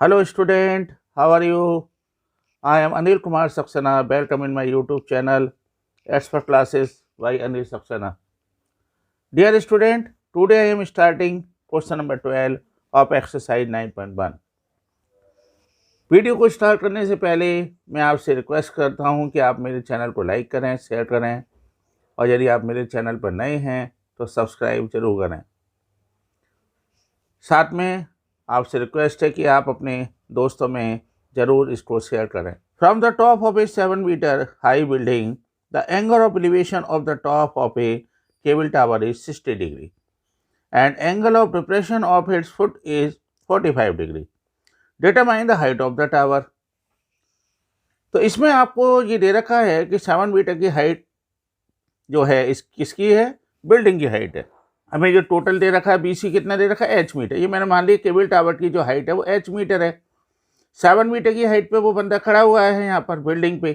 Hello student, how are you? I am Anil Kumar Saxena. Welcome in my YouTube channel Expert Classes by Anil Saxena. Dear student, today I am starting question number 12 of exercise 9.1. Video को start करने से पहले मैं आपसे request करता हूं कि आप मेरे चैनल को लाइक करें, शेयर करें और यदि आप मेरे चैनल पर नए हैं तो सब्सक्राइब जरूर करें। साथ में आपसे रिक्वेस्ट है कि आप अपने दोस्तों में जरूर इसको शेयर करें। From the top of a 7 meter high building the angle of elevation of the top of a cable tower is 60 degree and angle of depression of its foot is 45 degree. Determine the height of the tower. तो इसमें आपको ये दे रखा है कि 7 metre की height जो है इस किसकी है, बिल्डिंग की हाइट है। हमें जो टोटल दे रखा है बीसी कितना दे रखा है, एच मीटर। ये मैंने मान लिया केबल टावर की जो हाइट है वो एच मीटर है। 7 मीटर की हाइट पे वो बंदा खड़ा हुआ है यहाँ पर बिल्डिंग पे,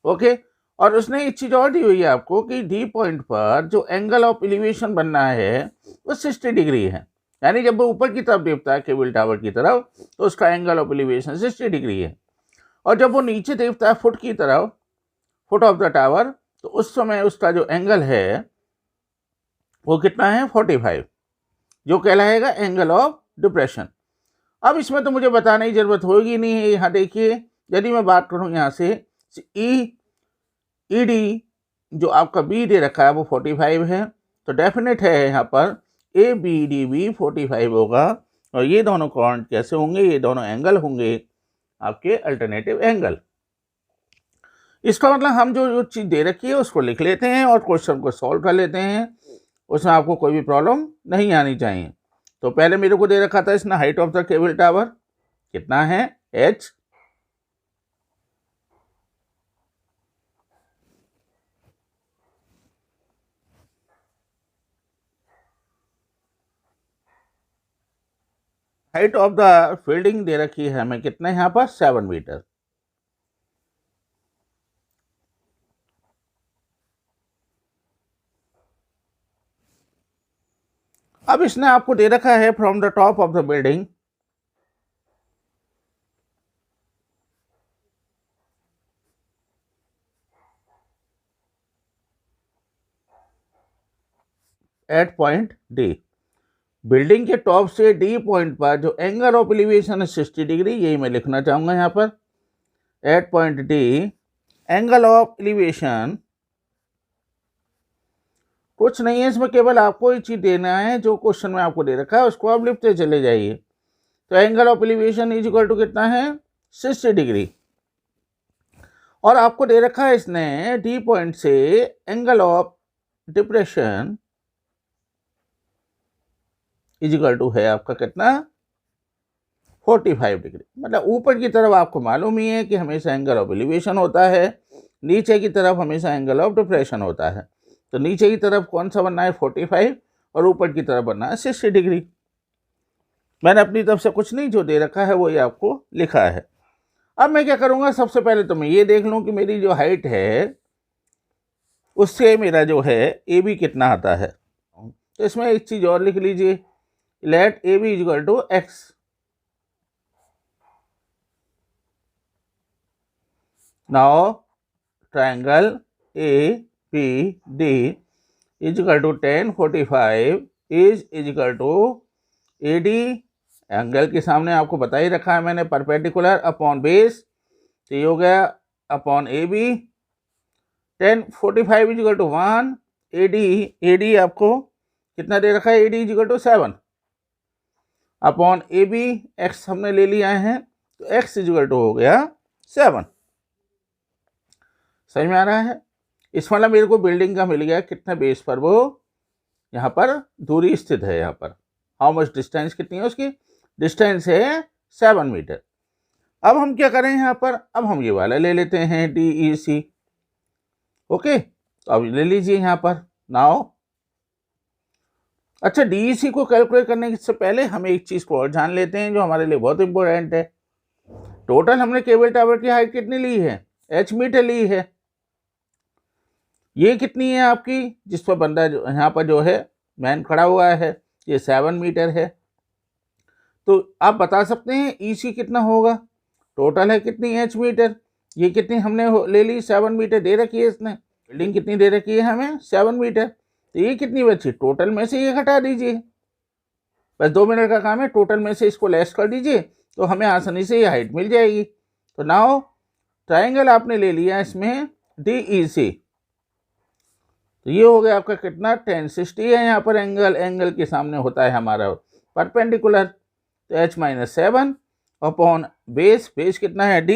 ओके। और उसने एक चीज़ और दी हुई है आपको कि डी पॉइंट पर जो एंगल ऑफ एलिवेशन बनना है वो 60 डिग्री है। यानी जब वो ऊपर की तरफ देखता है केबल टावर की तरफ तो उसका एंगल ऑफ एलिवेशन 60 डिग्री है। और जब वो नीचे देखता है फुट की तरफ, फुट ऑफ द टावर, तो उस समय उसका जो एंगल है वो कितना है, 45, जो कहलाएगा एंगल ऑफ डिप्रेशन। अब इसमें तो मुझे बताने की जरूरत होगी नहीं है। यहाँ देखिए, यदि मैं बात करूँ यहाँ से ई डी जो आपका बी दे रखा है वो 45 है, तो डेफिनेट है यहाँ पर ए बी डी बी 45 होगा। और ये दोनों कौन कैसे होंगे, ये दोनों एंगल होंगे आपके अल्टरनेटिव एंगल। इसका मतलब हम जो चीज़ दे रखी है उसको लिख लेते हैं और क्वेश्चन को सॉल्व कर लेते हैं। उसमें आपको कोई भी प्रॉब्लम नहीं आनी चाहिए। तो पहले मेरे को दे रखा था इसने height of the cable tower कितना है, h। Height of the building दे रखी है हमें कितना यहाँ पर, 7 मीटर। अब इसने आपको दे रखा है from the top of the building at point D. Building के टॉप से डी पॉइंट पर जो एंगल ऑफ एलिवेशन है 60 डिग्री, यही मैं लिखना चाहूंगा यहाँ पर। At point D angle of elevation कुछ नहीं है इसमें, केवल आपको ये चीज देना है जो क्वेश्चन में आपको दे रखा है उसको आप लिखते चले जाइए। तो angle of elevation is equal to कितना है, 60 डिग्री। और आपको दे रखा है इसने डी पॉइंट से angle of depression is equal to है आपका कितना, 45 डिग्री। मतलब ऊपर की तरफ आपको मालूम ही है कि हमेशा एंगल ऑफ एलिवेशन होता है, नीचे की तरफ हमेशा एंगल ऑफ डिप्रेशन होता है। तो नीचे की तरफ कौन सा बनना है, 45, और ऊपर की तरफ बनना है 60 डिग्री। मैंने अपनी तरफ से कुछ नहीं, जो दे रखा है वो ये आपको लिखा है। अब मैं क्या करूँगा, सबसे पहले तो मैं ये देख लूँ कि मेरी जो हाइट है उससे मेरा जो है ए बी कितना आता है। तो इसमें एक चीज़ और लिख लीजिए, let A B equal to X. Now triangle A P D is equal to 10 45 is equal to A D. Angle के सामने आपको बता ही रखा है मैंने, परपेंडिकुलर अपॉन बेस, तो ये हो गया upon A B. 10 45 is equal to 1, A D आपको कितना दे रखा है, A D is equal to 7 upon A B. X हमने ले लिया है तो एक्स इज इक्वल टू हो गया 7। समझ में आ रहा है। इस वाला मेरे को बिल्डिंग का मिल गया कितना बेस पर वो यहाँ पर दूरी स्थित है। यहाँ पर हाउ मच डिस्टेंस कितनी है उसकी, डिस्टेंस है 7 मीटर। अब हम क्या करें यहाँ पर, अब हम ये वाला ले लेते हैं डी ई सी, ओके। तो अब ले लीजिए यहाँ पर नाउ। अच्छा, डी ई सी को कैलकुलेट करने से पहले हम एक चीज़ को और जान लेते हैं जो हमारे लिए बहुत इंपॉर्टेंट है। टोटल हमने केबल टावर की हाइट कितनी ली है, एच मीटर ली है। ये कितनी है आपकी, जिस पर बंदा जो यहाँ पर जो है मैन खड़ा हुआ है, ये 7 मीटर है। तो आप बता सकते हैं EC कितना होगा, टोटल है कितनी H मीटर, ये कितनी हमने ले ली 7 मीटर दे रखी है, इसने बिल्डिंग कितनी दे रखी है हमें 7 मीटर, तो ये कितनी बची, टोटल में से ये घटा दीजिए, बस 2 मिनट का काम है, टोटल में से इसको लेस कर दीजिए तो हमें आसानी से ये हाइट मिल जाएगी। तो नाउ ट्राइंगल आपने ले लिया इसमें DEC, तो ये हो गया आपका कितना 1060 है, यहाँ पर एंगल के सामने होता है हमारा परपेंडिकुलर, तो H-7 अपॉन बेस कितना है D।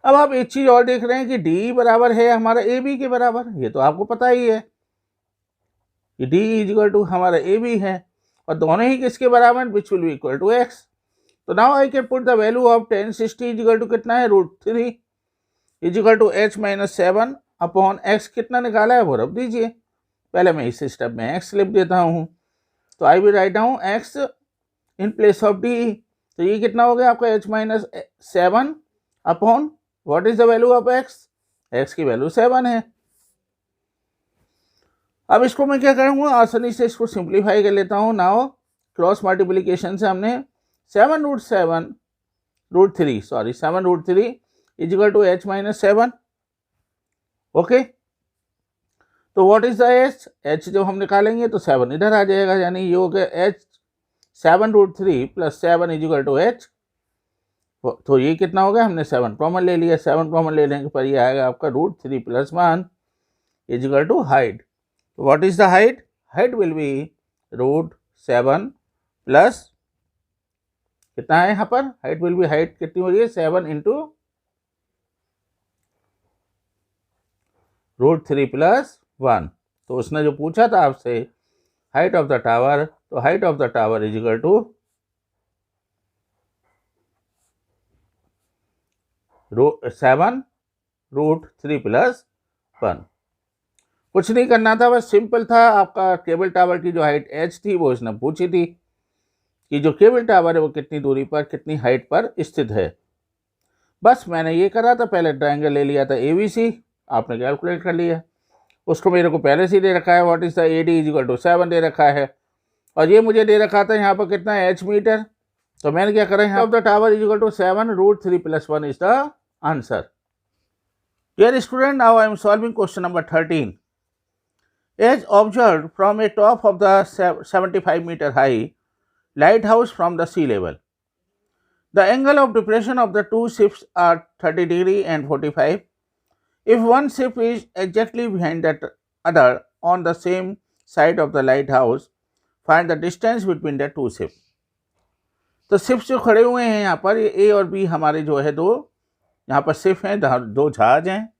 अब आप एक चीज और देख रहे हैं कि D बराबर है हमारा AB के बराबर, ये तो आपको पता ही है कि D इक्वल टू हमारा AB है, और दोनों ही किसके बराबर, which will be equal to X। तो now I can put the value of 1060 equal to कितना है √3 equal to H-7 upon X, कितना निकाला है वो रख दीजिए, पहले मैं इस स्टेप में X लिख देता हूँ, तो I will write down X in place of D, तो ये कितना हो गया आपका H-7 upon what is the value of X की वैल्यू 7 है। अब इसको मैं क्या करूँगा, आसानी से इसको सिंप्लीफाई कर लेता हूँ। नाउ क्रॉस मल्टीप्लिकेशन से हमने 7√3 इक्वल टू H-7, ओके। तो व्हाट इज द H जब हम निकालेंगे तो 7 इधर आ जाएगा, यानी ये हो गया H-7√3 plus 7 equal to H, तो ये कितना हो गया, हमने 7 कॉमन ले लिया, 7 कॉमन लेने के पर ये आएगा आपका √3 plus 1 equal to height. What is the height, height will be √7 plus कितना है यहाँ पर, हाइट विल बी, हाइट कितनी हो रही है 7 इंटू √3 प्लस 1। तो उसने जो पूछा था आपसे हाइट ऑफ द टावर, तो height of the tower is equal to 7√3 plus 1। कुछ नहीं करना था, बस सिंपल था, आपका केबल टावर की जो हाइट H थी वो इसने पूछी थी कि जो केबल टावर है वो कितनी दूरी पर कितनी हाइट पर स्थित है। बस मैंने ये करा था, पहले ट्रायंगल ले लिया था ABC, आपने कैलकुलेट कर लिया, उसको मेरे को पहले से दे रखा है, what is the AD equal to 7 दे रखा है, और ये मुझे दे रखा था यहाँ पर कितना है H मीटर, तो मैंने क्या करा, यहाँ of the tower equal to 7√3 plus 1 is the answer. Dear student, now I am solving question number 13. As observed from a top of the 75 meter high lighthouse from the sea level, the angle of depression of the two ships are 30 degree and 45. If one ship is exactly behind the other on the same side of the lighthouse, find the distance between the two ships. तो ships जो खड़े हुए हैं यहाँ पर, ये A और B हमारे जो है दो यहाँ पर शिप हैं, दो जहाज हैं।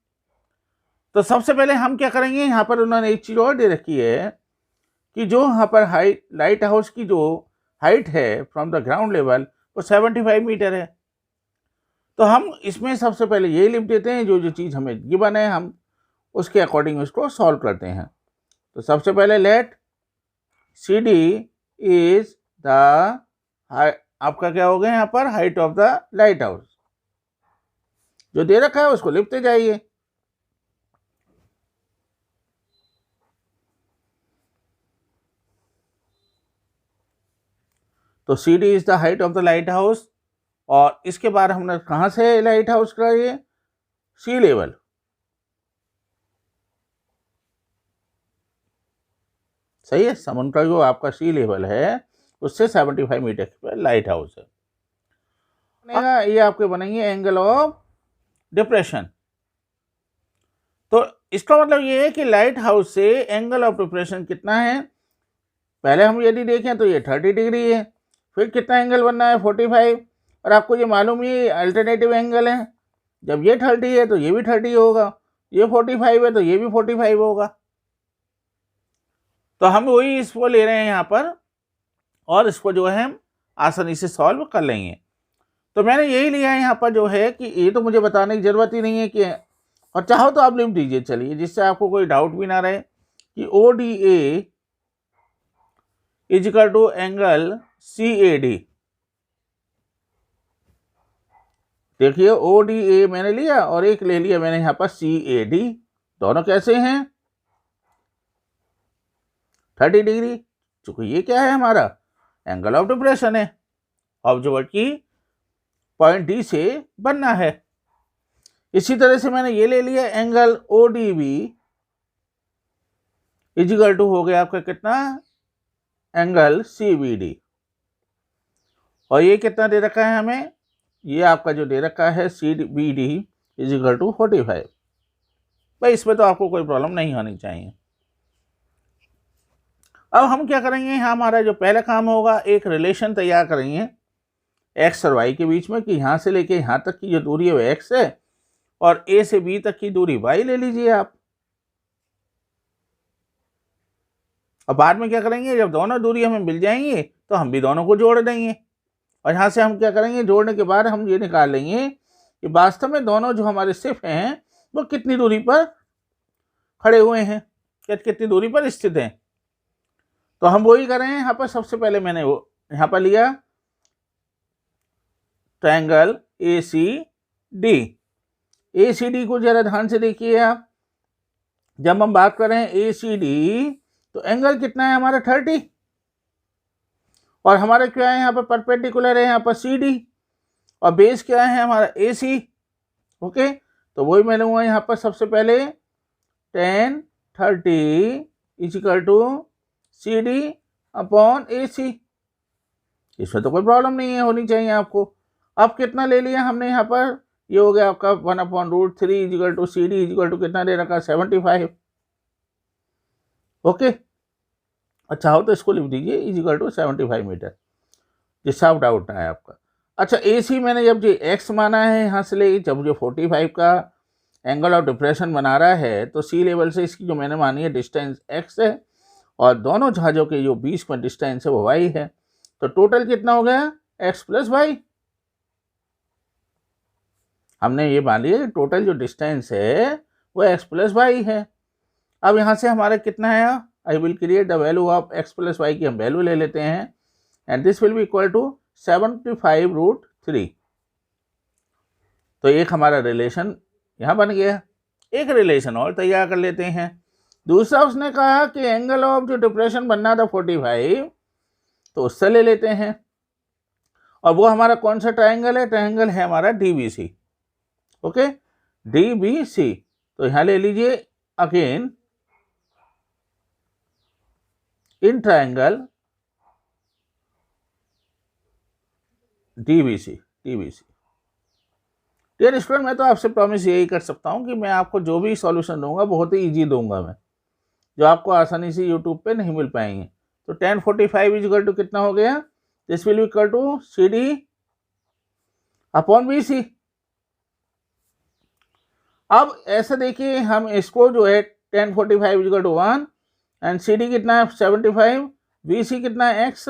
तो सबसे पहले हम क्या करेंगे, यहाँ पर उन्होंने एक चीज़ और दे रखी है कि जो यहाँ पर लाइट हाउस की जो हाइट है फ्रॉम द ग्राउंड लेवल वो 75 मीटर है। तो हम इसमें सबसे पहले ये लिख देते हैं, जो चीज़ हमें गिवन है हम उसके अकॉर्डिंग उसको सॉल्व करते हैं। तो सबसे पहले लेट CD इज द, आपका क्या हो गया यहाँ पर, height of the light house, जो दे रखा है उसको लिखते जाइए। तो CD is the height of the light house, और इसके बाद हमने कहाँ से लाइट हाउस का, ये सी लेवल, सही है, समुद्र का जो आपका सी लेवल है उससे 75 मीटर पर लाइट हाउस है। ये आपके बनेंगे एंगल ऑफ डिप्रेशन। तो इसका मतलब ये है कि लाइट हाउस से एंगल ऑफ डिप्रेशन कितना है, पहले हम यदि देखें तो ये 30 डिग्री है, फिर कितना एंगल बनना है 45, और आपको ये मालूम ही अल्टरनेटिव एंगल है, जब ये 30 है तो ये भी 30 होगा, ये 45 है तो ये भी 45 होगा। तो हम वही इसको ले रहे हैं यहाँ पर, और इसको जो है हम आसानी से सॉल्व कर लेंगे। तो मैंने यही लिया है यहाँ पर जो है कि ये तो मुझे बताने की ज़रूरत ही नहीं है कि, और चाहो तो आप लिख दीजिए चलिए, जिससे आपको कोई डाउट भी ना रहे कि ODA equal to angle CAD। देखिए ODA मैंने लिया और एक ले लिया मैंने यहाँ पर CAD, दोनों कैसे हैं 30 डिग्री, चूंकि ये क्या है हमारा एंगल ऑफ डिप्रेशन है ऑब्जर्वर की पॉइंट डी से बनना है। इसी तरह से मैंने ये ले लिया angle O D B equal to हो गया आपका कितना एंगल सी बी डी, और ये कितना दे रखा है हमें, ये आपका जो दे रखा है C B D equal to 45। भाई इसमें तो आपको कोई प्रॉब्लम नहीं होनी चाहिए। अब हम क्या करेंगे, हमारा जो पहला काम होगा एक रिलेशन तैयार करेंगे एक्स और वाई के बीच में कि यहाँ से लेके यहाँ तक की जो दूरी है वो एक्स है और ए से बी तक की दूरी वाई ले लीजिए आप। और बाद में क्या करेंगे, जब दोनों दूरी हमें मिल जाएंगी तो हम भी दोनों को जोड़ देंगे और यहाँ से हम क्या करेंगे, जोड़ने के बाद हम ये निकाल लेंगे कि वास्तव में दोनों जो हमारे सिर्फ हैं वो कितनी दूरी पर खड़े हुए हैं, कितनी दूरी पर स्थित हैं। तो हम वही करें, यहाँ पर सबसे पहले मैंने वो यहाँ पर लिया triangle A C D. A C D को जरा ध्यान से देखिए आप, जब हम बात करें ए सी डी तो एंगल कितना है हमारा 30 और हमारा क्या है यहाँ पर परपेंडिकुलर है यहाँ पर सी डी और बेस क्या है हमारा ए सी। ओके, तो वही मैं लूँगा यहाँ पर सबसे पहले tan 30 equal to C D upon A C. इसमें तो कोई प्रॉब्लम नहीं है, होनी चाहिए आपको। अब कितना ले लिया हमने यहाँ पर, ये हो गया आपका 1/√3 equal to C D equal to कितना दे रखा 75। ओके, अच्छा हो तो इसको लिख दीजिए इजिकल टू 75 मीटर, जिससे आप डाउट ना है आपका। अच्छा ए सी मैंने जब जो एक्स माना है यहाँ से ले, जब जो 45 का एंगल ऑफ डिप्रेशन बना रहा है तो सी लेवल से इसकी जो मैंने मानी है डिस्टेंस एक्स है और दोनों जहाज़ों के जो बीच में डिस्टेंस है वो वाई है। तो टोटल कितना हो गया एक्स प्लस वाई। हमने ये मान लिया टोटल जो डिस्टेंस है वो एक्स प्लस वाई है। अब यहाँ से हमारा कितना है, I will create the value of X plus Y की हम वैल्यू ले लेते हैं and this will be equal to 75√3। तो एक हमारा रिलेशन यहाँ बन गया। एक रिलेशन और तैयार कर लेते हैं। दूसरा उसने कहा कि एंगल ऑफ जो डिप्रेशन बनना था 45, तो उससे ले लेते हैं और वो हमारा कौन सा ट्रायंगल है, ट्रायंगल है हमारा DBC। Okay, DBC। तो यहाँ ले लीजिए again in triangle DBC। Dear student, मैं तो आपसे प्रॉमिस यही कर सकता हूँ कि मैं आपको जो भी सॉल्यूशन दूंगा बहुत ही इजी दूंगा मैं, जो आपको आसानी से यूट्यूब पे नहीं मिल पाएंगे। तो tan 45 इजिकल टू कितना हो गया, this will equal to C D upon B C. अब ऐसा देखिए, हम इसको जो है tan 45 equal to 1 and C D कितना है 75, बी सी कितना है x,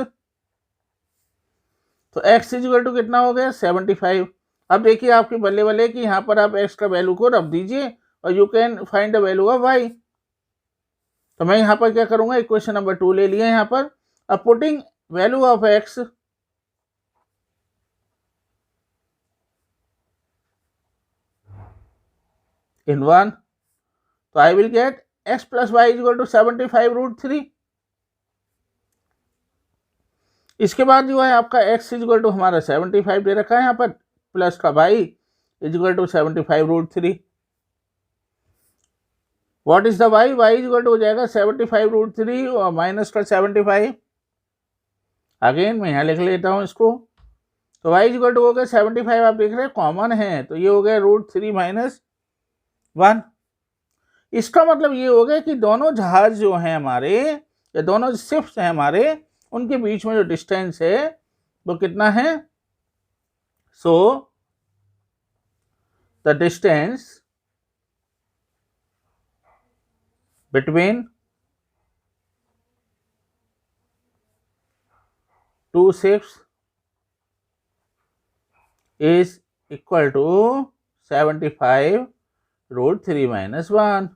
तो x इजिकल टू कितना हो गया 75। अब देखिए आपकी बल्ले बल्ले कि यहाँ पर आप x का वैल्यू को रख दीजिए और you can find the value of y। तो मैं यहाँ पर क्या करूँगा, इक्वेशन नंबर 2 ले लिया यहाँ पर। अब putting value of x in 1, तो I will get x plus Y equal to 75√3। इसके बाद जो है आपका x इजिकल टू हमारा 75 दे रखा है यहाँ पर, प्लस का y equal to 75√3। What is the y, y equal to हो जाएगा 75√3 और माइनस का 75। अगेन मैं यहाँ लिख लेता हूँ इसको, तो y इजिकल टू हो गया 75, आप देख रहे हैं कॉमन है तो ये हो गया √3 माइनस 1। इसका मतलब ये हो गया कि दोनों जहाज जो हैं हमारे, या दोनों शिप्स हैं हमारे, उनके बीच में जो डिस्टेंस है वो कितना है। So the distance between two ships is equal to 75√3 minus 1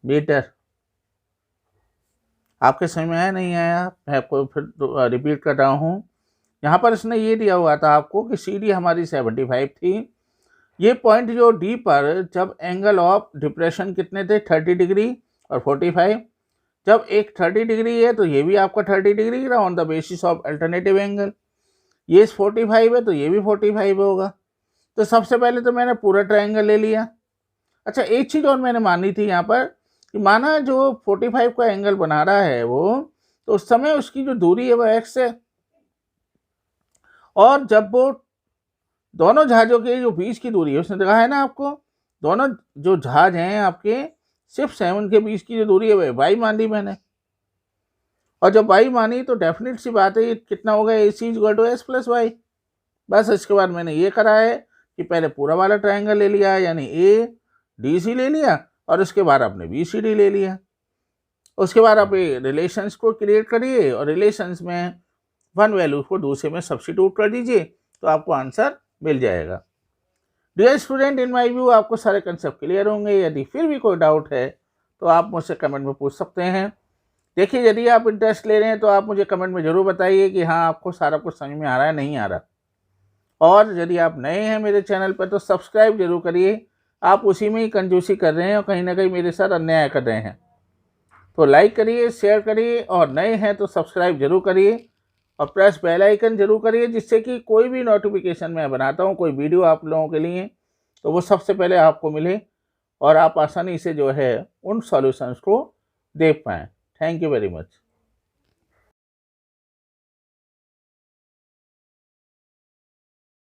meter. आपके समझ में आया नहीं आया, मैं आपको फिर रिपीट कर रहा हूँ। यहाँ पर इसने ये दिया हुआ था आपको कि सी डी हमारी 75 थी। ये पॉइंट जो डी पर जब एंगल ऑफ डिप्रेशन कितने थे 30 डिग्री और 45, जब एक 30 डिग्री है तो ये भी आपका 30 डिग्री रहा on the basis of alternative angle. ये 45 है तो ये भी 45 होगा। तो सबसे पहले तो मैंने पूरा ट्रायंगल ले लिया। अच्छा, एक चीज़ और मैंने मानी थी यहाँ पर कि माना जो 45 का एंगल बना रहा है वो, तो उस समय उसकी जो दूरी है वो x है, और जब वो दोनों जहाज़ों के जो बीच की दूरी है, उसने कहा है ना आपको, दोनों जो जहाज़ हैं आपके सिर्फ 7 के बीच की जो दूरी है वो y मान ली मैंने। और जब y मानी तो डेफिनेट सी बात है ये कितना होगा, AC=S+y। बस इसके बाद मैंने ये करा है कि पहले पूरा वाला ट्रायंगल ले लिया, यानी ADC ले लिया, और उसके बाद आपने BCD ले लिया। उसके बाद आप ये रिलेशंस को क्रिएट करिए और रिलेशंस में वन वैल्यू को दूसरे में सब्स्टिट्यूट कर दीजिए तो आपको आंसर मिल जाएगा। Dear student, in my view आपको सारे कंसेप्ट क्लियर होंगे। यदि फिर भी कोई डाउट है तो आप मुझसे कमेंट में पूछ सकते हैं। देखिए, यदि आप इंटरेस्ट ले रहे हैं तो आप मुझे कमेंट में ज़रूर बताइए कि हाँ आपको सारा कुछ समझ में आ रहा है नहीं आ रहा। और यदि आप नए हैं मेरे चैनल पर तो सब्सक्राइब जरूर करिए। आप उसी में ही कंजूसी कर रहे हैं और कहीं ना कहीं मेरे साथ अन्याय कर रहे हैं। तो लाइक करिए, शेयर करिए, और नए हैं तो सब्सक्राइब जरूर करिए और प्रेस बेल आइकन जरूर करिए, जिससे कि कोई भी नोटिफिकेशन मैं बनाता हूँ कोई वीडियो आप लोगों के लिए तो वो सबसे पहले आपको मिले और आप आसानी से जो है उन सॉल्यूशंस को देख पाएँ। Thank you very much.